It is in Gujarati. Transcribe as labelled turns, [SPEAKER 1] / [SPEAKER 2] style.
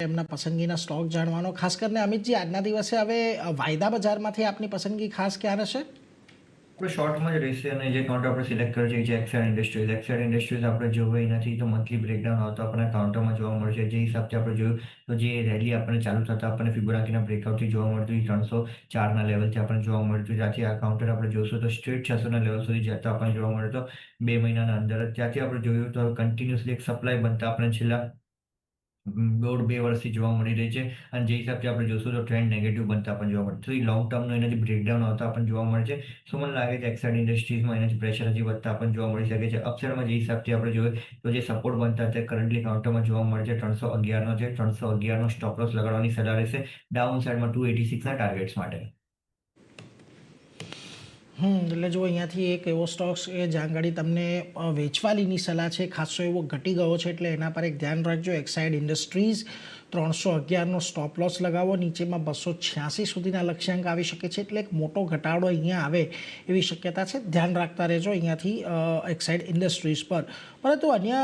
[SPEAKER 1] એમના પસંદગીના સ્ટોક જાણવાનો, ખાસ કરીને અમિતજી આજના દિવસે હવે વાયદા બજારમાંથી આપની પસંદગી ખાસ ક્યાં રહેશે?
[SPEAKER 2] આપણે શોર્ટમાં જ રહેશે અને જે કાઉન્ટર આપણે સિલેક્ટ કર્યો છે એ છે એક્સાઇડ ઇન્ડસ્ટ્રીઝ આપણે જોઈ નથી તો મંથલી બ્રેકડાઉન આવતો આપણને કાઉન્ટરમાં જોવા મળશે. જે હિસાબથી આપણે જોયું તો જે રેલી આપણને ચાલુ થતા આપણને ફિબોનાકીના બ્રેકઆઉટથી જોવા મળતું 304ના લેવલથી આપણને જોવા મળતું. ત્યાંથી આ કાઉન્ટર આપણે જોશું તો સ્ટ્રેટ 600ના લેવલ સુધી જતા આપણને જોવા મળે તો 2 મહિનાના અંદર જ. ત્યાંથી આપણે જોયું તો કન્ટિન્યુઅસલી એક સપ્લાય બનતા આપણને છેલ્લા 1.5-2 વર્ષથી જોવા મળી રહી છે અને જે હિસાબથી આપણે જોશું તો ટ્રેન્ડ નેગેટિવ બનતા પણ જોવા મળે. તો એ લોંગ ટર્મનો એના જે બ્રેકડાઉન આવતા પણ જોવા મળે છે. સો મને લાગે છે એક્સાઇડ ઇન્ડસ્ટ્રીઝમાં એના જે પ્રેશર હજી વધતા પણ જોવા મળી શકે છે. અપસાઇડમાં જે હિસાબથી આપણે જોઈએ તો જે સપોર્ટ બનતા તે કરન્ટલી કાઉન્ટરમાં જોવા મળે છે 311નો છે. 311નો સ્ટોપ લોસ લગાડવાની સલાહ રહેશે. ડાઉન સાઇડમાં 286ના ટાર્ગેટ્સ માટે.
[SPEAKER 1] એટલે જો અહીંયાથી એક એવો સ્ટોક્સ એ જ્યાં આગળ તમને વેચવાલીની સલાહ છે, ખાસો એવો ઘટી ગયો છે, એટલે એના પર એક ધ્યાન રાખજો. એક્સાઇડ ઇન્ડસ્ટ્રીઝ 311નો સ્ટોપ લોસ લગાવો. નીચેમાં 286 સુધીના લક્ષ્યાંક આવી શકે છે, એટલે એક મોટો ઘટાડો અહીંયા આવે એવી શક્યતા છે. ધ્યાન રાખતા રહેજો અહીંયાથી એક્સાઇડ ઇન્ડસ્ટ્રીઝ પર. પરંતુ અન્ય